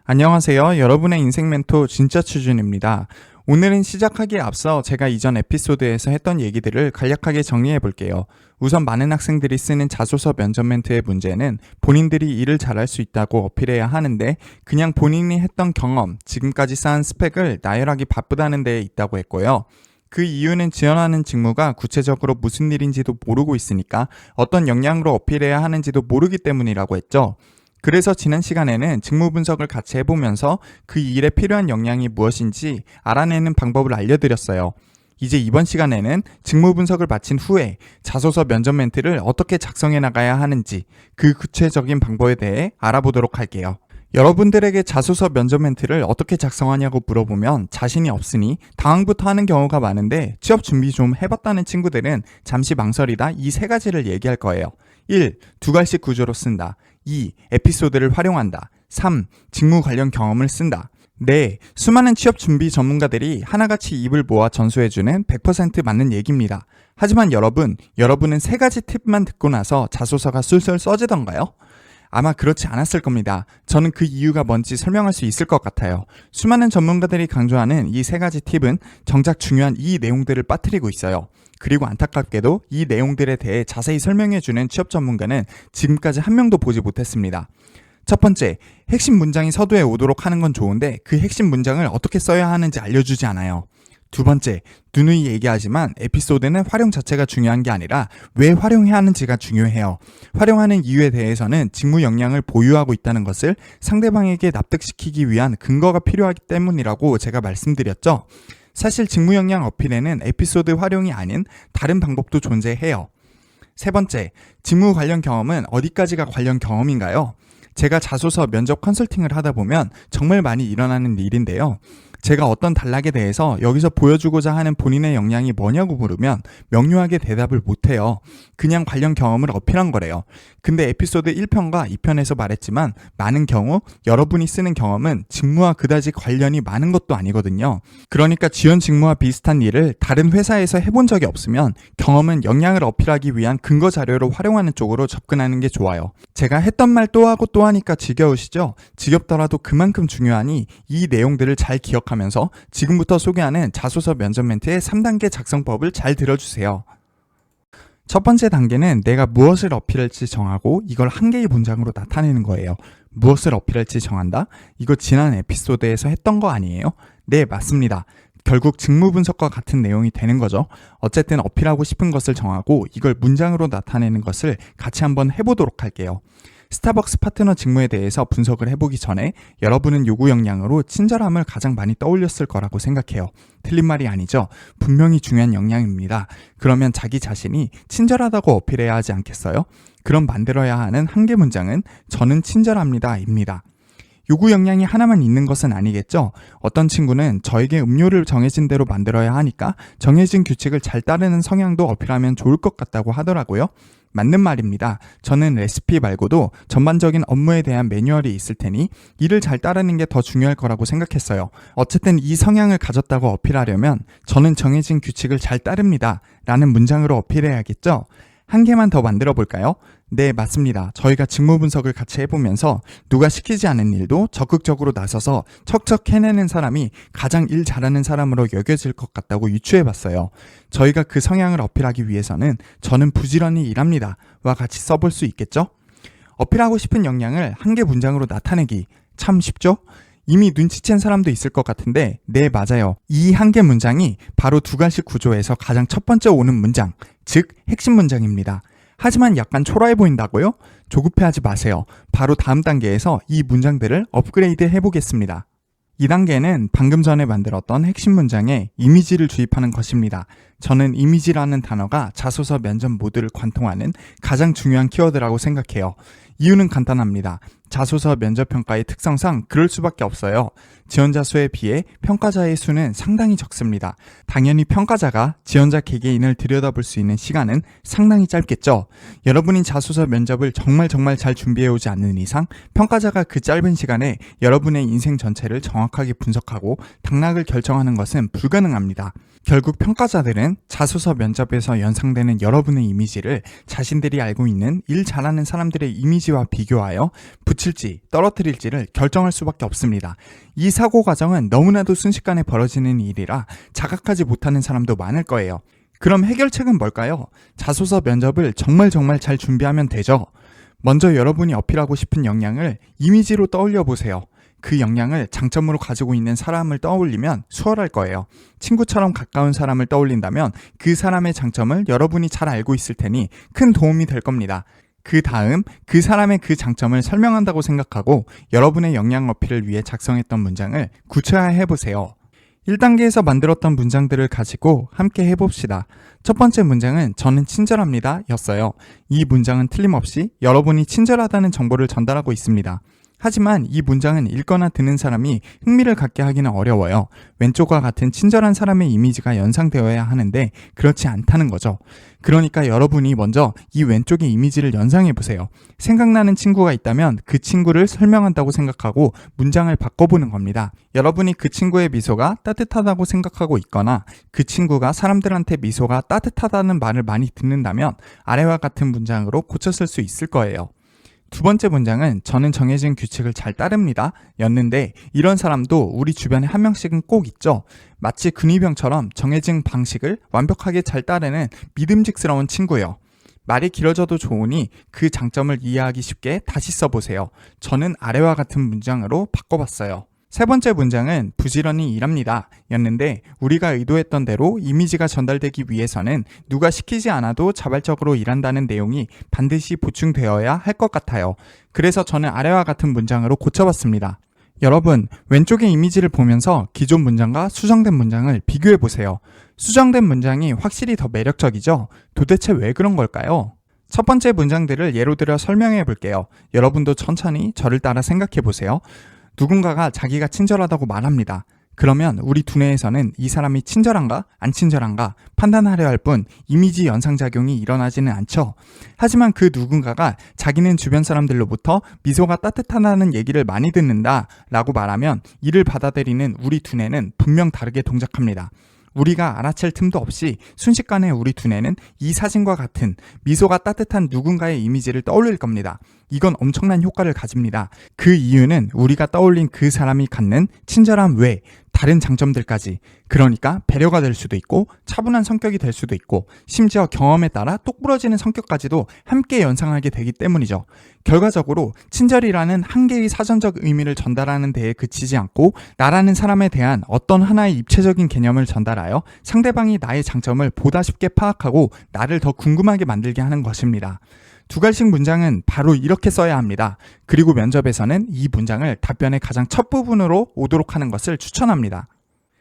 안녕하세요. 여러분의 인생 멘토 진짜 추준입니다. 오늘은 시작하기에 앞서 제가 이전 에피소드에서 했던 얘기들을 간략하게 정리해 볼게요. 우선 많은 학생들이 쓰는 자소서 면접 멘트의 문제는 본인들이 일을 잘할 수 있다고 어필해야 하는데 그냥 본인이 했던 경험, 지금까지 쌓은 스펙을 나열하기 바쁘다는 데에 있다고 했고요. 그 이유는 지원하는 직무가 구체적으로 무슨 일인지도 모르고 있으니까 어떤 역량으로 어필해야 하는지도 모르기 때문이라고 했죠. 그래서 지난 시간에는 직무 분석을 같이 해보면서 그 일에 필요한 역량이 무엇인지 알아내는 방법을 알려드렸어요. 이제 이번 시간에는 직무 분석을 마친 후에 자소서 면접 멘트를 어떻게 작성해 나가야 하는지 그 구체적인 방법에 대해 알아보도록 할게요. 여러분들에게 자소서 면접 멘트를 어떻게 작성하냐고 물어보면 자신이 없으니 당황부터 하는 경우가 많은데 취업 준비 좀 해봤다는 친구들은 잠시 망설이다 이 세 가지를 얘기할 거예요. 1. 두 갈씩 구조로 쓴다. 2. 에피소드를 활용한다. 3. 직무 관련 경험을 쓴다. 네, 수많은 취업 준비 전문가들이 하나같이 입을 모아 전수해주는 100% 맞는 얘기입니다. 하지만 여러분은 세 가지 팁만 듣고 나서 자소서가 술술 써지던가요? 아마 그렇지 않았을 겁니다. 저는 그 이유가 뭔지 설명할 수 있을 것 같아요. 수많은 전문가들이 강조하는 이 세 가지 팁은 정작 중요한 이 내용들을 빠뜨리고 있어요. 그리고 안타깝게도 이 내용들에 대해 자세히 설명해주는 취업 전문가는 지금까지 한 명도 보지 못했습니다. 첫 번째, 핵심 문장이 서두에 오도록 하는 건 좋은데 그 핵심 문장을 어떻게 써야 하는지 알려주지 않아요. 두 번째, 누누이 얘기하지만 에피소드는 활용 자체가 중요한 게 아니라 왜 활용해야 하는지가 중요해요. 활용하는 이유에 대해서는 직무 역량을 보유하고 있다는 것을 상대방에게 납득시키기 위한 근거가 필요하기 때문이라고 제가 말씀드렸죠. 사실 직무 역량 어필에는 에피소드 활용이 아닌 다른 방법도 존재해요. 세 번째, 직무 관련 경험은 어디까지가 관련 경험인가요? 제가 자소서 면접 컨설팅을 하다 보면 정말 많이 일어나는 일인데요. 제가 어떤 단락에 대해서 여기서 보여주고자 하는 본인의 역량이 뭐냐고 물으면 명료하게 대답을 못해요. 그냥 관련 경험을 어필한 거래요. 근데 에피소드 1편과 2편에서 말했지만 많은 경우 여러분이 쓰는 경험은 직무와 그다지 관련이 많은 것도 아니거든요. 그러니까 지원 직무와 비슷한 일을 다른 회사에서 해본 적이 없으면 경험은 역량을 어필하기 위한 근거 자료로 활용하는 쪽으로 접근하는 게 좋아요. 제가 했던 말 또 하고 또 하니까 지겨우시죠? 지겹더라도 그만큼 중요하니 이 내용들을 잘 기억하면서 지금부터 소개하는 자소서 면접 멘트의 3단계 작성법을 잘 들어주세요. 첫 번째 단계는 내가 무엇을 어필할지 정하고 이걸 한 개의 문장으로 나타내는 거예요. 무엇을 어필할지 정한다? 이거 지난 에피소드에서 했던 거 아니에요? 네, 맞습니다. 결국 직무 분석과 같은 내용이 되는 거죠. 어쨌든 어필하고 싶은 것을 정하고 이걸 문장으로 나타내는 것을 같이 한번 해보도록 할게요. 스타벅스 파트너 직무에 대해서 분석을 해보기 전에 여러분은 요구 역량으로 친절함을 가장 많이 떠올렸을 거라고 생각해요. 틀린 말이 아니죠. 분명히 중요한 역량입니다. 그러면 자기 자신이 친절하다고 어필해야 하지 않겠어요? 그럼 만들어야 하는 한 개 문장은 저는 친절합니다입니다. 요구 역량이 하나만 있는 것은 아니겠죠? 어떤 친구는 저에게 음료를 정해진 대로 만들어야 하니까 정해진 규칙을 잘 따르는 성향도 어필하면 좋을 것 같다고 하더라고요. 맞는 말입니다. 저는 레시피 말고도 전반적인 업무에 대한 매뉴얼이 있을 테니 이를 잘 따르는 게 더 중요할 거라고 생각했어요. 어쨌든 이 성향을 가졌다고 어필하려면 저는 정해진 규칙을 잘 따릅니다. 라는 문장으로 어필해야겠죠? 한 개만 더 만들어 볼까요? 네, 맞습니다. 저희가 직무 분석을 같이 해보면서 누가 시키지 않은 일도 적극적으로 나서서 척척 해내는 사람이 가장 일 잘하는 사람으로 여겨질 것 같다고 유추해봤어요. 저희가 그 성향을 어필하기 위해서는 저는 부지런히 일합니다. 와 같이 써볼 수 있겠죠? 어필하고 싶은 역량을 한 개 문장으로 나타내기 참 쉽죠? 이미 눈치챈 사람도 있을 것 같은데 네, 맞아요. 이 한 개 문장이 바로 두 가지 구조에서 가장 첫 번째 오는 문장, 즉 핵심 문장입니다. 하지만 약간 초라해 보인다고요? 조급해하지 마세요. 바로 다음 단계에서 이 문장들을 업그레이드 해보겠습니다. 이 단계는 방금 전에 만들었던 핵심 문장에 이미지를 주입하는 것입니다. 저는 이미지라는 단어가 자소서 면접 모두를 관통하는 가장 중요한 키워드라고 생각해요. 이유는 간단합니다. 자소서 면접평가의 특성상 그럴 수밖에 없어요. 지원자 수에 비해 평가자의 수는 상당히 적습니다. 당연히 평가자가 지원자 개개인을 들여다볼 수 있는 시간은 상당히 짧겠죠. 여러분이 자소서 면접을 정말 잘 준비해오지 않는 이상 평가자가 그 짧은 시간에 여러분의 인생 전체를 정확하게 분석하고 당락을 결정하는 것은 불가능합니다. 결국 평가자들은 자소서 면접에서 연상되는 여러분의 이미지를 자신들이 알고 있는 일 잘하는 사람들의 이미지와 비교하여 고칠지 떨어뜨릴지를 결정할 수밖에 없습니다. 이 사고 과정은 너무나도 순식간에 벌어지는 일이라 자각하지 못하는 사람도 많을 거예요. 그럼 해결책은 뭘까요? 자소서 면접을 정말 잘 준비하면 되죠. 먼저 여러분이 어필하고 싶은 역량을 이미지로 떠올려 보세요. 그 역량을 장점으로 가지고 있는 사람을 떠올리면 수월할 거예요. 친구처럼 가까운 사람을 떠올린다면 그 사람의 장점을 여러분이 잘 알고 있을 테니 큰 도움이 될 겁니다. 그 다음 그 사람의 그 장점을 설명한다고 생각하고 여러분의 역량 어필을 위해 작성했던 문장을 구체화해 보세요. 1단계에서 만들었던 문장들을 가지고 함께 해봅시다. 첫 번째 문장은 저는 친절합니다 였어요. 이 문장은 틀림없이 여러분이 친절하다는 정보를 전달하고 있습니다. 하지만 이 문장은 읽거나 듣는 사람이 흥미를 갖게 하기는 어려워요. 왼쪽과 같은 친절한 사람의 이미지가 연상되어야 하는데 그렇지 않다는 거죠. 그러니까 여러분이 먼저 이 왼쪽의 이미지를 연상해보세요. 생각나는 친구가 있다면 그 친구를 설명한다고 생각하고 문장을 바꿔보는 겁니다. 여러분이 그 친구의 미소가 따뜻하다고 생각하고 있거나 그 친구가 사람들한테 미소가 따뜻하다는 말을 많이 듣는다면 아래와 같은 문장으로 고쳤을 수 있을 거예요. 두 번째 문장은 저는 정해진 규칙을 잘 따릅니다 였는데 이런 사람도 우리 주변에 한 명씩은 꼭 있죠. 마치 근위병처럼 정해진 방식을 완벽하게 잘 따르는 믿음직스러운 친구예요. 말이 길어져도 좋으니 그 장점을 이해하기 쉽게 다시 써보세요. 저는 아래와 같은 문장으로 바꿔봤어요. 세 번째 문장은 부지런히 일합니다 였는데 우리가 의도했던 대로 이미지가 전달되기 위해서는 누가 시키지 않아도 자발적으로 일한다는 내용이 반드시 보충되어야 할 것 같아요. 그래서 저는 아래와 같은 문장으로 고쳐봤습니다. 여러분, 왼쪽의 이미지를 보면서 기존 문장과 수정된 문장을 비교해보세요. 수정된 문장이 확실히 더 매력적이죠? 도대체 왜 그런 걸까요? 첫 번째 문장들을 예로 들어 설명해 볼게요. 여러분도 천천히 저를 따라 생각해 보세요. 누군가가 자기가 친절하다고 말합니다. 그러면 우리 두뇌에서는 이 사람이 친절한가 안 친절한가 판단하려 할 뿐 이미지 연상작용이 일어나지는 않죠. 하지만 그 누군가가 자기는 주변 사람들로부터 미소가 따뜻하다는 얘기를 많이 듣는다 라고 말하면 이를 받아들이는 우리 두뇌는 분명 다르게 동작합니다. 우리가 알아챌 틈도 없이 순식간에 우리 두뇌는 이 사진과 같은 미소가 따뜻한 누군가의 이미지를 떠올릴 겁니다. 이건 엄청난 효과를 가집니다. 그 이유는 우리가 떠올린 그 사람이 갖는 친절함 외 다른 장점들까지, 그러니까 배려가 될 수도 있고 차분한 성격이 될 수도 있고 심지어 경험에 따라 똑부러지는 성격까지도 함께 연상하게 되기 때문이죠. 결과적으로 친절이라는 한 개의 사전적 의미를 전달하는 데에 그치지 않고 나라는 사람에 대한 어떤 하나의 입체적인 개념을 전달하여 상대방이 나의 장점을 보다 쉽게 파악하고 나를 더 궁금하게 만들게 하는 것입니다. 두 갈씩 문장은 바로 이렇게 써야 합니다. 그리고 면접에서는 이 문장을 답변의 가장 첫 부분으로 오도록 하는 것을 추천합니다.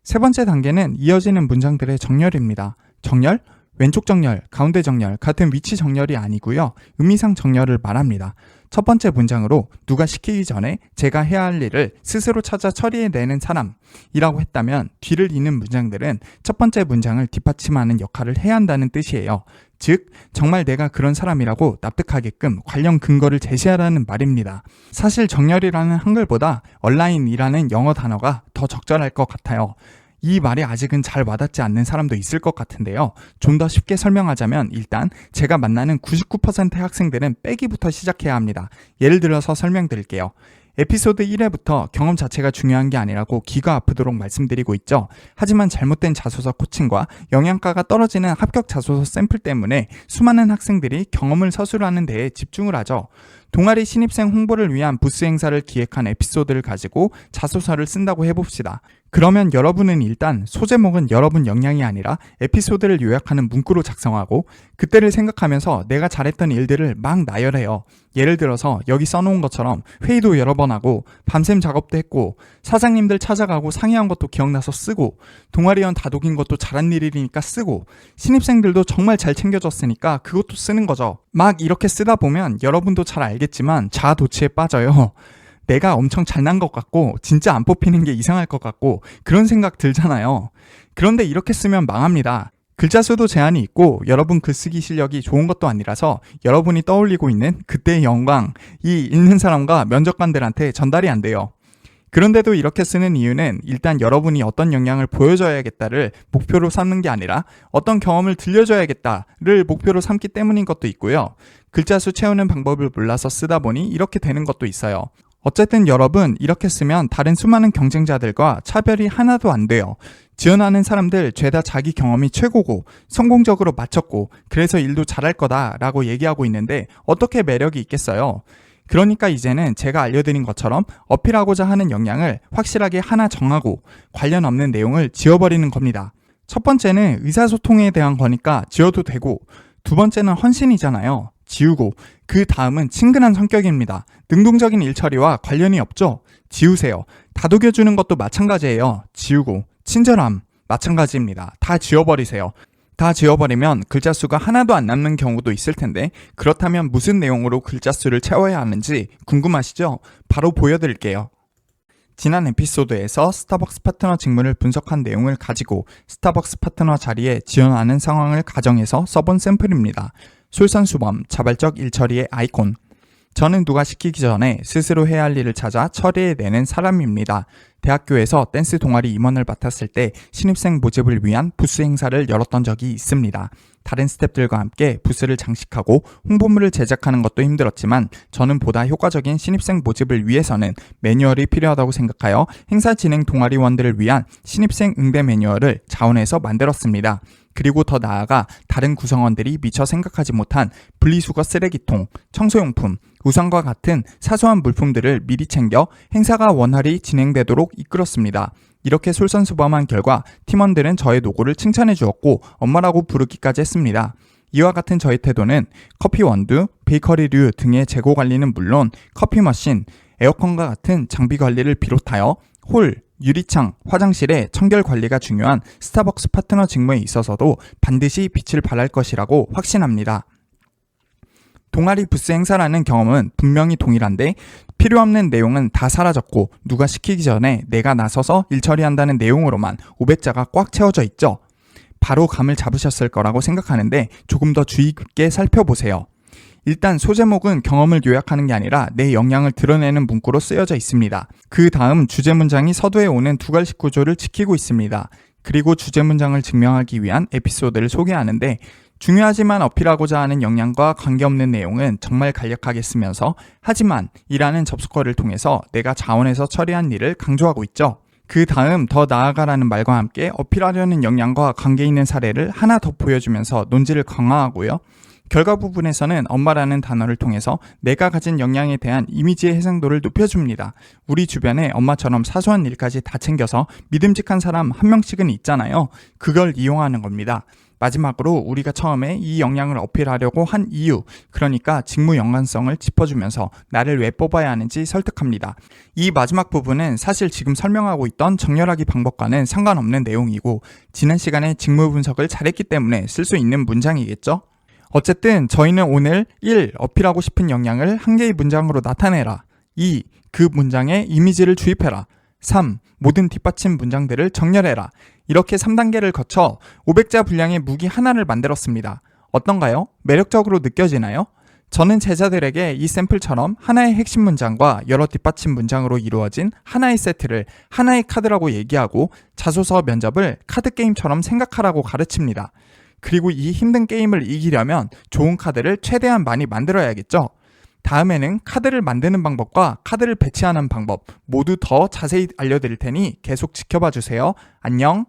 세 번째 단계는 이어지는 문장들의 정렬입니다. 정렬? 왼쪽 정렬, 가운데 정렬 같은 위치 정렬이 아니고요. 의미상 정렬을 말합니다. 첫 번째 문장으로 누가 시키기 전에 제가 해야 할 일을 스스로 찾아 처리해내는 사람이라고 했다면 뒤를 잇는 문장들은 첫 번째 문장을 뒷받침하는 역할을 해야 한다는 뜻이에요. 즉, 정말 내가 그런 사람이라고 납득하게끔 관련 근거를 제시하라는 말입니다. 사실 정렬이라는 한글보다 얼라인이라는 영어 단어가 더 적절할 것 같아요. 이 말이 아직은 잘 와닿지 않는 사람도 있을 것 같은데요. 좀 더 쉽게 설명하자면 일단 제가 만나는 99%의 학생들은 빼기부터 시작해야 합니다. 예를 들어서 설명드릴게요. 에피소드 1회부터 경험 자체가 중요한 게 아니라고 귀가 아프도록 말씀드리고 있죠. 하지만 잘못된 자소서 코칭과 영양가가 떨어지는 합격 자소서 샘플 때문에 수많은 학생들이 경험을 서술하는 데에 집중을 하죠. 동아리 신입생 홍보를 위한 부스 행사를 기획한 에피소드를 가지고 자소서를 쓴다고 해봅시다. 그러면 여러분은 일단 소제목은 여러분 역량이 아니라 에피소드를 요약하는 문구로 작성하고 그때를 생각하면서 내가 잘했던 일들을 막 나열해요. 예를 들어서 여기 써놓은 것처럼 회의도 여러 번 하고 밤샘 작업도 했고 사장님들 찾아가고 상의한 것도 기억나서 쓰고 동아리원 다독인 것도 잘한 일이니까 쓰고 신입생들도 정말 잘 챙겨줬으니까 그것도 쓰는 거죠. 막 이렇게 쓰다 보면 여러분도 잘 알겠지만 자아도취에 빠져요. 내가 엄청 잘난 것 같고 진짜 안 뽑히는 게 이상할 것 같고 그런 생각 들잖아요. 그런데 이렇게 쓰면 망합니다. 글자 수도 제한이 있고 여러분 글쓰기 실력이 좋은 것도 아니라서 여러분이 떠올리고 있는 그때의 영광이 읽는 사람과 면접관들한테 전달이 안 돼요. 그런데도 이렇게 쓰는 이유는 일단 여러분이 어떤 역량을 보여줘야겠다를 목표로 삼는 게 아니라 어떤 경험을 들려줘야겠다를 목표로 삼기 때문인 것도 있고요. 글자 수 채우는 방법을 몰라서 쓰다 보니 이렇게 되는 것도 있어요. 어쨌든 여러분, 이렇게 쓰면 다른 수많은 경쟁자들과 차별이 하나도 안 돼요. 지원하는 사람들 죄다 자기 경험이 최고고 성공적으로 마쳤고 그래서 일도 잘할 거다라고 얘기하고 있는데 어떻게 매력이 있겠어요? 그러니까 이제는 제가 알려드린 것처럼 어필하고자 하는 역량을 확실하게 하나 정하고 관련 없는 내용을 지워버리는 겁니다. 첫 번째는 의사소통에 대한 거니까 지워도 되고, 두 번째는 헌신이잖아요. 지우고, 그 다음은 친근한 성격입니다. 능동적인 일처리와 관련이 없죠? 지우세요. 다독여주는 것도 마찬가지예요. 지우고, 친절함 마찬가지입니다. 다 지워버리세요. 다 지워버리면 글자 수가 하나도 안 남는 경우도 있을 텐데, 그렇다면 무슨 내용으로 글자 수를 채워야 하는지 궁금하시죠? 바로 보여드릴게요. 지난 에피소드에서 스타벅스 파트너 직무를 분석한 내용을 가지고 스타벅스 파트너 자리에 지원하는 상황을 가정해서 써본 샘플입니다. 솔선수범, 자발적 일처리의 아이콘. 저는 누가 시키기 전에 스스로 해야 할 일을 찾아 처리해내는 사람입니다. 대학교에서 댄스 동아리 임원을 맡았을 때 신입생 모집을 위한 부스 행사를 열었던 적이 있습니다. 다른 스태프들과 함께 부스를 장식하고 홍보물을 제작하는 것도 힘들었지만 저는 보다 효과적인 신입생 모집을 위해서는 매뉴얼이 필요하다고 생각하여 행사 진행 동아리원들을 위한 신입생 응대 매뉴얼을 자원해서 만들었습니다. 그리고 더 나아가 다른 구성원들이 미처 생각하지 못한 분리수거 쓰레기통, 청소용품, 우산과 같은 사소한 물품들을 미리 챙겨 행사가 원활히 진행되도록 이끌었습니다. 이렇게 솔선수범한 결과 팀원들은 저의 노고를 칭찬해 주었고 엄마라고 부르기까지 했습니다. 이와 같은 저의 태도는 커피 원두, 베이커리류 등의 재고 관리는 물론 커피 머신, 에어컨과 같은 장비 관리를 비롯하여 홀, 유리창, 화장실의 청결 관리가 중요한 스타벅스 파트너 직무에 있어서도 반드시 빛을 발할 것이라고 확신합니다. 동아리 부스 행사라는 경험은 분명히 동일한데 필요 없는 내용은 다 사라졌고 누가 시키기 전에 내가 나서서 일 처리한다는 내용으로만 500자가 꽉 채워져 있죠. 바로 감을 잡으셨을 거라고 생각하는데 조금 더 주의 깊게 살펴보세요. 일단 소제목은 경험을 요약하는 게 아니라 내 역량을 드러내는 문구로 쓰여져 있습니다. 그 다음 주제 문장이 서두에 오는 두갈식 구조를 지키고 있습니다. 그리고 주제 문장을 증명하기 위한 에피소드를 소개하는데 중요하지만 어필하고자 하는 역량과 관계없는 내용은 정말 간략하게 쓰면서 하지만 이라는 접속어를 통해서 내가 자원해서 처리한 일을 강조하고 있죠. 그 다음 더 나아가라는 말과 함께 어필하려는 역량과 관계 있는 사례를 하나 더 보여주면서 논지를 강화하고요. 결과 부분에서는 엄마라는 단어를 통해서 내가 가진 역량에 대한 이미지의 해상도를 높여줍니다. 우리 주변에 엄마처럼 사소한 일까지 다 챙겨서 믿음직한 사람 한 명씩은 있잖아요. 그걸 이용하는 겁니다. 마지막으로 우리가 처음에 이 역량을 어필하려고 한 이유, 그러니까 직무 연관성을 짚어주면서 나를 왜 뽑아야 하는지 설득합니다. 이 마지막 부분은 사실 지금 설명하고 있던 정렬하기 방법과는 상관없는 내용이고 지난 시간에 직무 분석을 잘했기 때문에 쓸 수 있는 문장이겠죠? 어쨌든 저희는 오늘 1. 어필하고 싶은 역량을 한 개의 문장으로 나타내라. 2. 그 문장에 이미지를 주입해라. 3. 모든 뒷받침 문장들을 정렬해라. 이렇게 3단계를 거쳐 500자 분량의 무기 하나를 만들었습니다. 어떤가요? 매력적으로 느껴지나요? 저는 제자들에게 이 샘플처럼 하나의 핵심 문장과 여러 뒷받침 문장으로 이루어진 하나의 세트를 하나의 카드라고 얘기하고 자소서 면접을 카드 게임처럼 생각하라고 가르칩니다. 그리고 이 힘든 게임을 이기려면 좋은 카드를 최대한 많이 만들어야겠죠? 다음에는 카드를 만드는 방법과 카드를 배치하는 방법 모두 더 자세히 알려드릴 테니 계속 지켜봐 주세요. 안녕!